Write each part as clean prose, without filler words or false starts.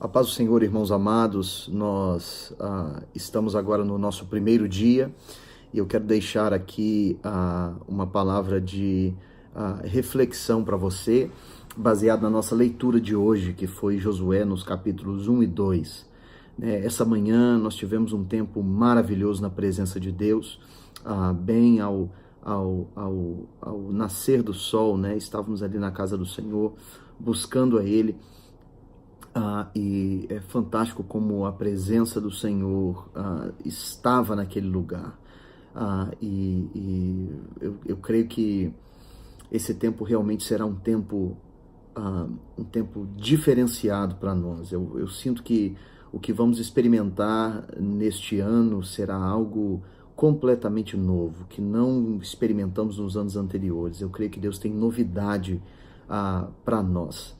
paz do Senhor, irmãos amados, nós estamos agora no nosso primeiro dia e eu quero deixar aqui uma palavra de reflexão para você, baseado na nossa leitura de hoje, que foi Josué nos capítulos 1 e 2. Essa manhã nós tivemos um tempo maravilhoso na presença de Deus, bem ao nascer do sol, estávamos ali na casa do Senhor, buscando a Ele. E é fantástico como a presença do Senhor estava naquele lugar. Eu creio que esse tempo realmente será um tempo diferenciado para nós. Eu sinto que o que vamos experimentar neste ano será algo completamente novo, que não experimentamos nos anos anteriores. Eu creio que Deus tem novidade para nós.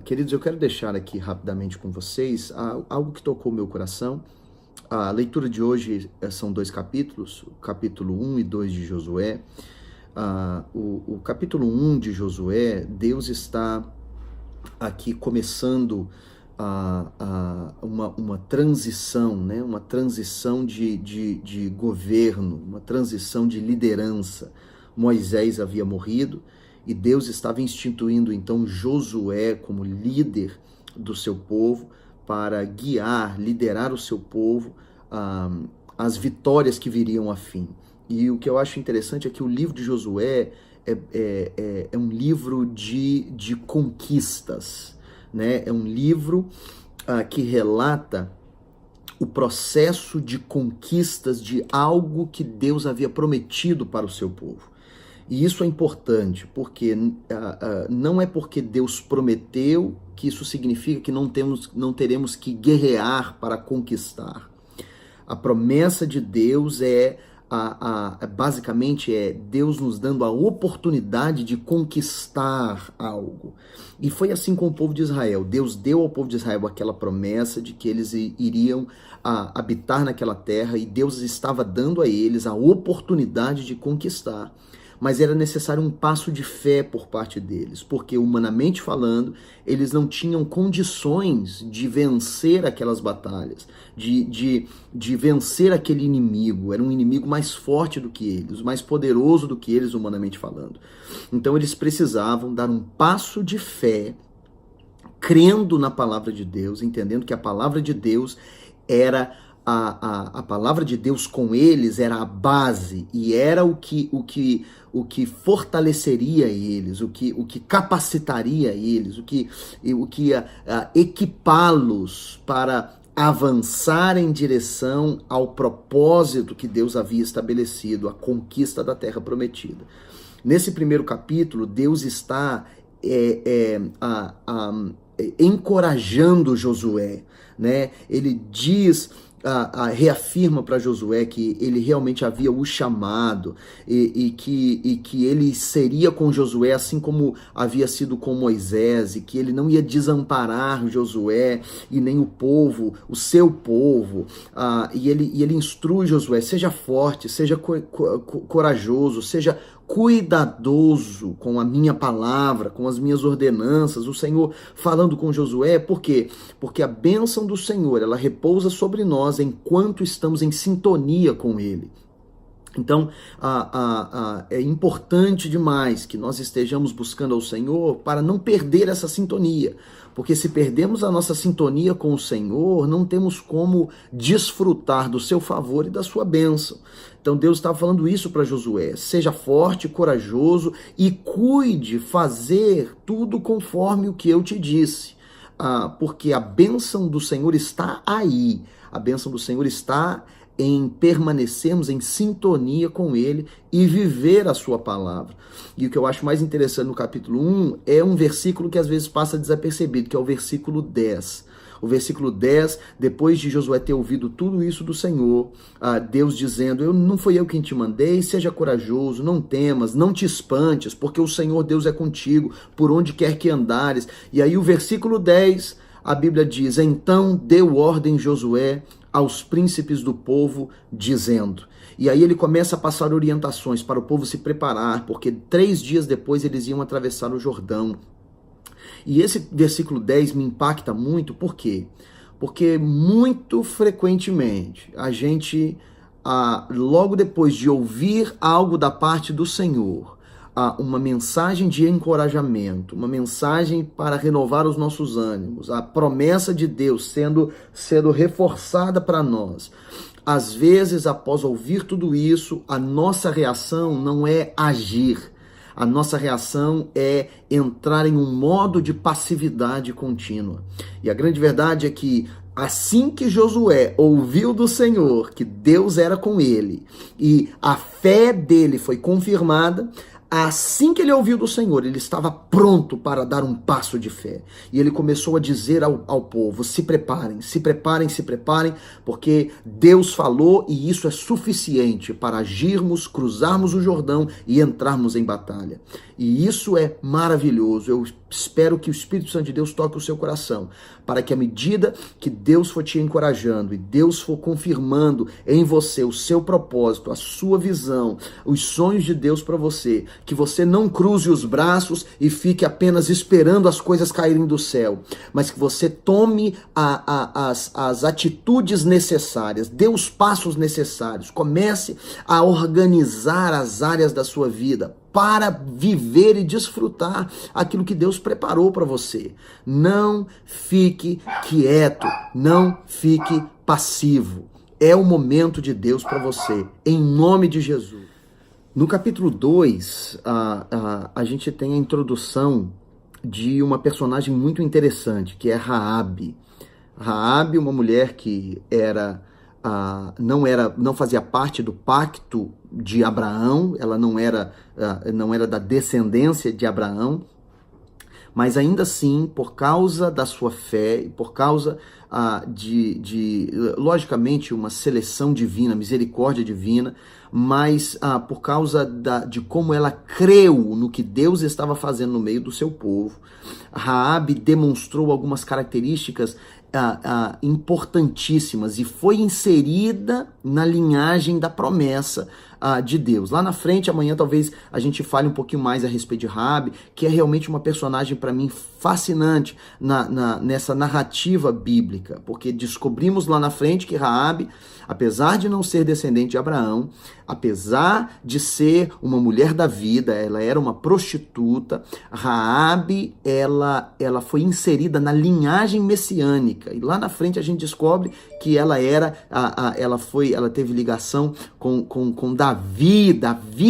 Queridos, eu quero deixar aqui rapidamente com vocês algo que tocou meu coração. A leitura de hoje são 2 capítulos, o capítulo 1 e 2 de Josué. O capítulo 1 de Josué, Deus está aqui começando uma transição, uma transição de governo, uma transição de liderança. Moisés havia morrido, e Deus estava instituindo então Josué como líder do seu povo para guiar, liderar o seu povo às vitórias que viriam a fim. E o que eu acho interessante é que o livro de Josué é um livro de conquistas, É um livro que relata o processo de conquistas de algo que Deus havia prometido para o seu povo. E isso é importante, porque não é porque Deus prometeu que isso significa que não teremos que guerrear para conquistar. A promessa de Deus basicamente Deus nos dando a oportunidade de conquistar algo. E foi assim com o povo de Israel. Deus deu ao povo de Israel aquela promessa de que eles iriam habitar naquela terra, e Deus estava dando a eles a oportunidade de conquistar. Mas era necessário um passo de fé por parte deles, porque humanamente falando, eles não tinham condições de vencer aquelas batalhas, de vencer aquele inimigo. Era um inimigo mais forte do que eles, mais poderoso do que eles, humanamente falando. Então eles precisavam dar um passo de fé, crendo na palavra de Deus, entendendo que a palavra de Deus era a palavra de Deus com eles era a base, e era o que fortaleceria eles, o que capacitaria eles, o que ia equipá-los para avançar em direção ao propósito que Deus havia estabelecido, a conquista da terra prometida. Nesse primeiro capítulo, Deus está encorajando Josué, Ele diz, reafirma para Josué que ele realmente havia o chamado e que ele seria com Josué assim como havia sido com Moisés, e que ele não ia desamparar Josué e nem o povo, o seu povo, e ele instrui Josué: seja forte, seja corajoso, seja cuidadoso com a minha palavra, com as minhas ordenanças. O Senhor falando com Josué, por quê? Porque a bênção do Senhor, ela repousa sobre nós enquanto estamos em sintonia com Ele. Então, é importante demais que nós estejamos buscando ao Senhor para não perder essa sintonia, porque se perdemos a nossa sintonia com o Senhor, não temos como desfrutar do seu favor e da sua bênção. Então Deus estava falando isso para Josué: seja forte, corajoso e cuide fazer tudo conforme o que eu te disse, porque a bênção do Senhor está aí, a bênção do Senhor está em permanecermos em sintonia com Ele e viver a sua palavra. E o que eu acho mais interessante no capítulo 1 é um versículo que às vezes passa desapercebido, que é o versículo 10. O versículo 10, depois de Josué ter ouvido tudo isso do Senhor, Deus dizendo: não foi eu quem te mandei, seja corajoso, não temas, não te espantes, porque o Senhor Deus é contigo, por onde quer que andares. E aí o versículo 10, a Bíblia diz: então deu ordem Josué aos príncipes do povo, dizendo. E aí ele começa a passar orientações para o povo se preparar, porque 3 dias depois eles iam atravessar o Jordão. E esse versículo 10 me impacta muito, por quê? Porque muito frequentemente a gente, logo depois de ouvir algo da parte do Senhor, uma mensagem de encorajamento, uma mensagem para renovar os nossos ânimos, a promessa de Deus sendo reforçada para nós. Às vezes, após ouvir tudo isso, a nossa reação não é agir. A nossa reação é entrar em um modo de passividade contínua. E a grande verdade é que assim que Josué ouviu do Senhor que Deus era com ele e a fé dele foi confirmada, assim que ele ouviu do Senhor, ele estava pronto para dar um passo de fé. E ele começou a dizer ao povo: se preparem, se preparem, se preparem, porque Deus falou e isso é suficiente para agirmos, cruzarmos o Jordão e entrarmos em batalha. E isso é maravilhoso. Eu espero que o Espírito Santo de Deus toque o seu coração, para que à medida que Deus for te encorajando e Deus for confirmando em você o seu propósito, a sua visão, os sonhos de Deus para você, que você não cruze os braços e fique apenas esperando as coisas caírem do céu, mas que você tome as atitudes necessárias, dê os passos necessários, comece a organizar as áreas da sua vida para viver e desfrutar aquilo que Deus preparou para você. Não fique quieto, não fique passivo. É o momento de Deus para você, em nome de Jesus. No capítulo 2, a gente tem a introdução de uma personagem muito interessante, que é Raabe. Raabe, uma mulher que não fazia parte do pacto de Abraão, ela não era da descendência de Abraão, mas ainda assim, por causa da sua fé e por causa logicamente, uma seleção divina, misericórdia divina, mas por causa de como ela creu no que Deus estava fazendo no meio do seu povo, Raabe demonstrou algumas características importantíssimas e foi inserida na linhagem da promessa de Deus. Lá na frente, amanhã, talvez a gente fale um pouquinho mais a respeito de Raabe, que é realmente uma personagem para mim fascinante nessa narrativa bíblica, porque descobrimos lá na frente que Raabe, apesar de não ser descendente de Abraão, apesar de ser uma mulher da vida, ela era uma prostituta, Raabe, ela foi inserida na linhagem messiânica. E lá na frente a gente descobre que ela teve ligação com Davi,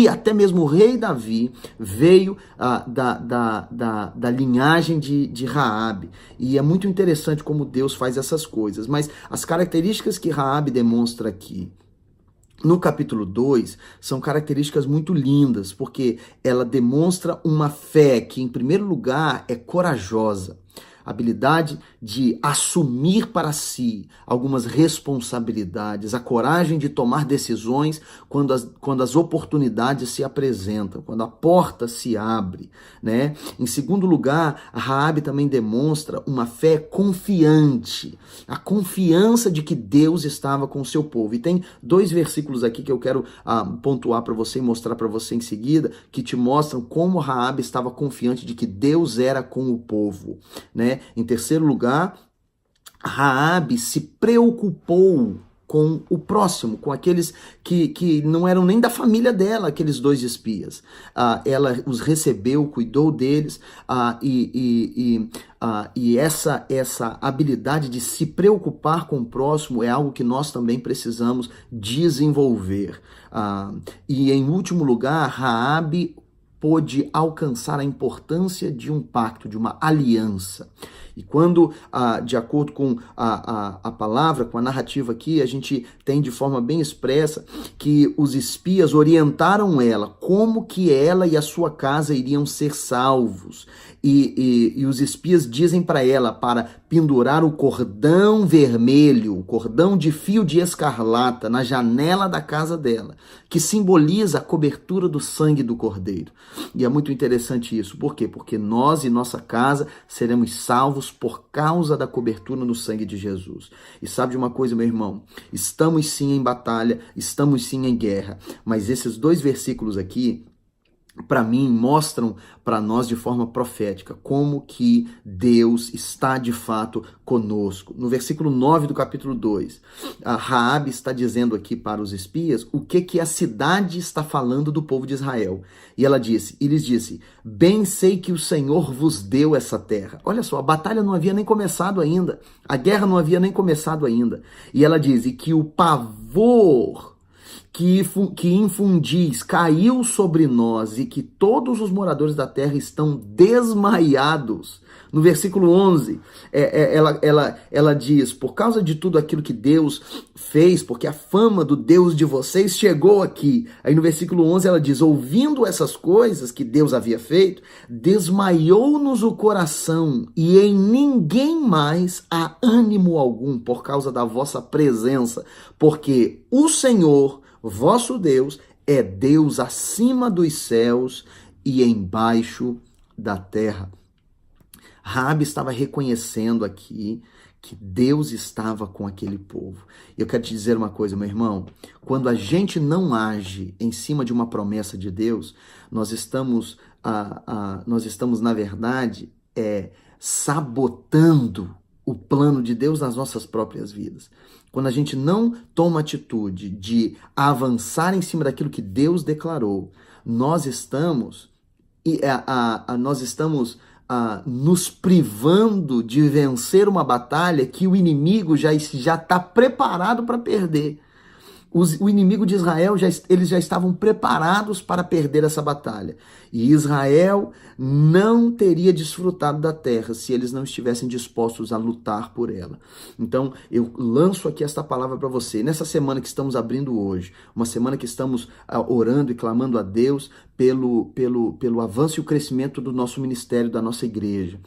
até mesmo o rei Davi veio da linhagem de Raabe. E é muito interessante como Deus faz essas coisas. Mas as características que Raabe demonstra aqui no capítulo 2 são características muito lindas, porque ela demonstra uma fé que, em primeiro lugar, é corajosa. Habilidade de assumir para si algumas responsabilidades, a coragem de tomar decisões quando as oportunidades se apresentam, quando a porta se abre, né? Em segundo lugar, a Raabe também demonstra uma fé confiante, a confiança de que Deus estava com o seu povo. E tem 2 versículos aqui que eu quero pontuar para você e mostrar para você em seguida, que te mostram como Raabe estava confiante de que Deus era com o povo, né? Em terceiro lugar, Raabe se preocupou com o próximo, com aqueles que não eram nem da família dela, aqueles 2 espias. Ela os recebeu, cuidou deles, e essa habilidade de se preocupar com o próximo é algo que nós também precisamos desenvolver. E em último lugar, Raabe pôde alcançar a importância de um pacto, de uma aliança. E quando, de acordo com a palavra, com a narrativa aqui, a gente tem de forma bem expressa que os espias orientaram ela, como que ela e a sua casa iriam ser salvos. E os espias dizem para ela para pendurar o cordão vermelho, o cordão de fio de escarlata na janela da casa dela, que simboliza a cobertura do sangue do cordeiro. E é muito interessante isso. Por quê? Porque nós e nossa casa seremos salvos por causa da cobertura no sangue de Jesus. E sabe de uma coisa, meu irmão? Estamos sim em batalha, estamos sim em guerra, mas esses 2 versículos aqui, para mim, mostram para nós de forma profética como que Deus está de fato conosco. No versículo 9 do capítulo 2, a Raabe está dizendo aqui para os espias o que a cidade está falando do povo de Israel. E lhes disse, bem sei que o Senhor vos deu essa terra. Olha só, a batalha não havia nem começado ainda, a guerra não havia nem começado ainda. E ela diz, e que o pavor que infundis caiu sobre nós e que todos os moradores da terra estão desmaiados. No versículo 11, ela diz, por causa de tudo aquilo que Deus fez, porque a fama do Deus de vocês chegou aqui. Aí no versículo 11 ela diz, ouvindo essas coisas que Deus havia feito, desmaiou-nos o coração e em ninguém mais há ânimo algum por causa da vossa presença, porque o Senhor, vosso Deus, é Deus acima dos céus e embaixo da terra. Raabe estava reconhecendo aqui que Deus estava com aquele povo. Eu quero te dizer uma coisa, meu irmão, quando a gente não age em cima de uma promessa de Deus, nós estamos na verdade, sabotando o plano de Deus nas nossas próprias vidas. Quando a gente não toma atitude de avançar em cima daquilo que Deus declarou, nós estamos nos privando de vencer uma batalha que o inimigo já está preparado para perder. O inimigo de Israel, eles já estavam preparados para perder essa batalha. E Israel não teria desfrutado da terra se eles não estivessem dispostos a lutar por ela. Então, eu lanço aqui esta palavra para você. Nessa semana que estamos abrindo hoje, uma semana que estamos orando e clamando a Deus pelo avanço e o crescimento do nosso ministério, da nossa igreja,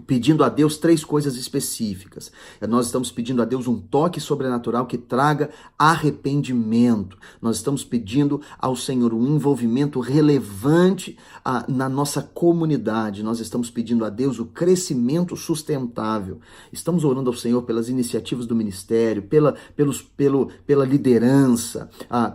pedindo a Deus 3 coisas específicas. Nós estamos pedindo a Deus um toque sobrenatural que traga arrependimento. Nós estamos pedindo ao Senhor um envolvimento relevante na nossa comunidade. Nós estamos pedindo a Deus o crescimento sustentável. Estamos orando ao Senhor pelas iniciativas do ministério, pela liderança,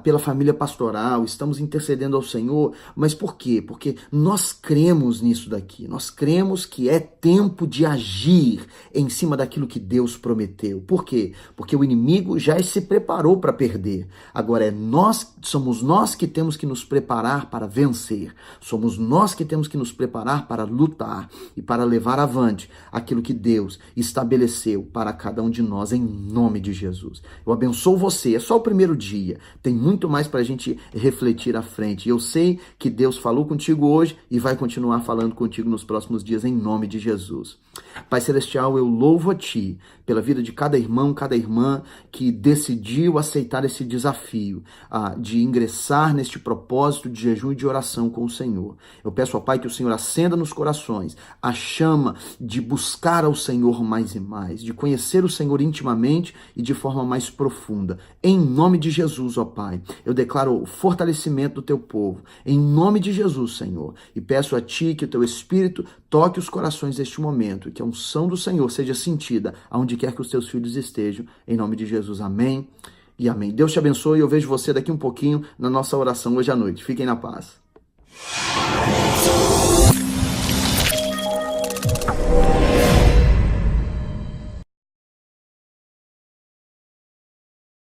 pela família pastoral. Estamos intercedendo ao Senhor. Mas por quê? Porque nós cremos nisso daqui. Nós cremos que é tempo de agir em cima daquilo que Deus prometeu. Por quê? Porque o inimigo já se preparou para perder. Agora somos nós que temos que nos preparar para vencer. Somos nós que temos que nos preparar para lutar e para levar avante aquilo que Deus estabeleceu para cada um de nós em nome de Jesus. Eu abençoo você. É só o primeiro dia. Tem muito mais para a gente refletir à frente. Eu sei que Deus falou contigo hoje e vai continuar falando contigo nos próximos dias em nome de Jesus. Pai Celestial, eu louvo a Ti pela vida de cada irmão, cada irmã que decidiu aceitar esse desafio de ingressar neste propósito de jejum e de oração com o Senhor. Eu peço ao Pai que o Senhor acenda nos corações a chama de buscar ao Senhor mais e mais, de conhecer o Senhor intimamente e de forma mais profunda. Em nome de Jesus, ó Pai, eu declaro o fortalecimento do Teu povo. Em nome de Jesus, Senhor, e peço a Ti que o Teu Espírito toque os corações deste momento e que a unção do Senhor seja sentida aonde quer que os Teus filhos estejam. Em nome de Jesus, amém e amém. Deus te abençoe e eu vejo você daqui um pouquinho na nossa oração hoje à noite. Fiquem na paz.